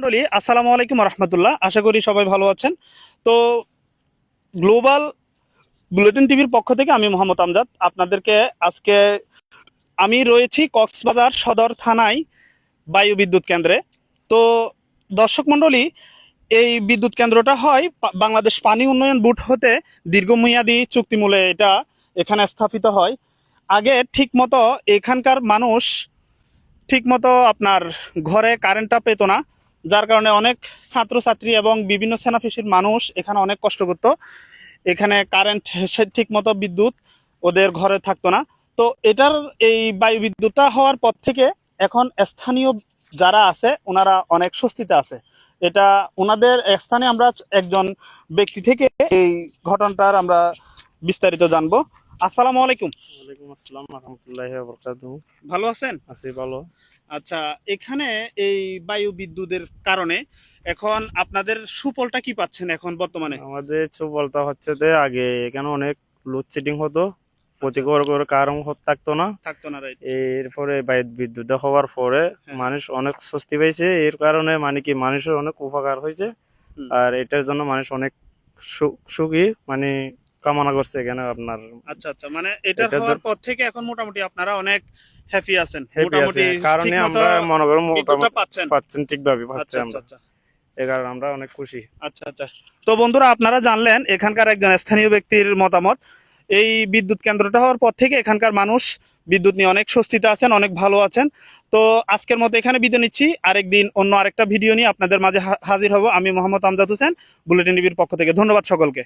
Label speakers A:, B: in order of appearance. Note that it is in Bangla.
A: মন্ডলী, আসসালামু আলাইকুম রহমতুল্লাহ। আশা করি সবাই ভালো আছেন। তো গ্লোবাল বুলেটিন টিভির পক্ষ থেকে আমি মোহাম্মদ আমজাদ আপনাদেরকে আজকে আমি রয়েছি কক্সবাজার সদর থানায় বায়ু বিদ্যুৎ কেন্দ্রে। তো দর্শক মন্ডলী, এই বিদ্যুৎ কেন্দ্রটা হয় বাংলাদেশ পানি উন্নয়ন বোর্ড হতে দীর্ঘমেয়াদী চুক্তিমূলে এটা এখানে স্থাপিত হয়। আগে ঠিক মতো এখানকার মানুষ ঠিক মতো আপনার ঘরে কারেন্টটা পেত না, যার কারণে অনেক ছাত্রছাত্রী এবং বিভিন্ন সেনাফিসির মানুষ এখানে অনেক কষ্ট করতো। এখানে কারেন্ট ঠিক মতো বিদ্যুৎ ওদের ঘরে থাকতো না। তো এটার এই বায়ু বিদ্যুৎটা হওয়ার পর থেকে এখন স্থানীয় যারা আছে ওনারা অনেক স্বস্তিতে আছে। এটা ওনাদের স্থানে আমরা একজন ব্যক্তি থেকে এই ঘটনাটার আমরা বিস্তারিত জানবো। আসসালামু আলাইকুম।
B: ওয়ালাইকুম আসসালাম রাহমাতুল্লাহি ওয়া বারাকাতুহু।
A: ভালো আছেন?
B: আছি ভালো।
A: আচ্ছা, এখানে এই বায়ু বিদ্যুতের কারণে এখন আপনাদের সুফলটা কি পাচ্ছেন এখন বর্তমানে?
B: আমাদের বলতে হচ্ছে যে আগে এখানে অনেক লোডশেডিং হতো, প্রতি করে কারণ থাকতো না।
A: থাকতো না, রাইট।
B: এরপরে বিদ্যুৎ হওয়ার পরে
A: হ্যাঁ।
B: মানুষ অনেক স্বস্তি পাইছে, এর কারণে মানে কি মানুষের অনেক উপকার হয়েছে। আর এটার জন্য মানুষ অনেক সুখী মানে কামনা করছে এখানে আপনার।
A: আচ্ছা আচ্ছা, মানে এটা হওয়ার পর থেকে এখন মোটামুটি আপনারা অনেক হ্যাপি আছেন,
B: হ্যাপি আছে,
A: মোটামুটি
B: কারণে
A: ঠিকমতো
B: আমরা মনে করি
A: বিদ্যুৎটা
B: মোটামুটি
A: পাচ্ছেন।
B: ঠিকভাবে
A: আচ্ছা
B: পাচ্ছি
A: আচ্ছা
B: আমরা,
A: আচ্ছা
B: এই কারণে আমরা অনেক খুশি।
A: আচ্ছা আচ্ছা। তো বন্ধুরা, আপনারা জানলেন এখানকার একজন স্থানীয় ব্যক্তির মতামত। এই বিদ্যুৎ কেন্দ্রটা হওয়ার পর থেকে এখানকার মানুষ বিদ্যুৎ নিয়ে অনেক স্বস্তিতে আছেন, অনেক ভালো আছেন। তো আজকের মতো এখানে বিদায় নিচ্ছি। আরেকদিন অন্য আরেকটা ভিডিও নিয়ে আপনাদের মাঝে হাজির হব। আমি মোহাম্মদ আমজাদ হোসেন, বুলেটিন টিভির পক্ষ থেকে। ধন্যবাদ সকলকে।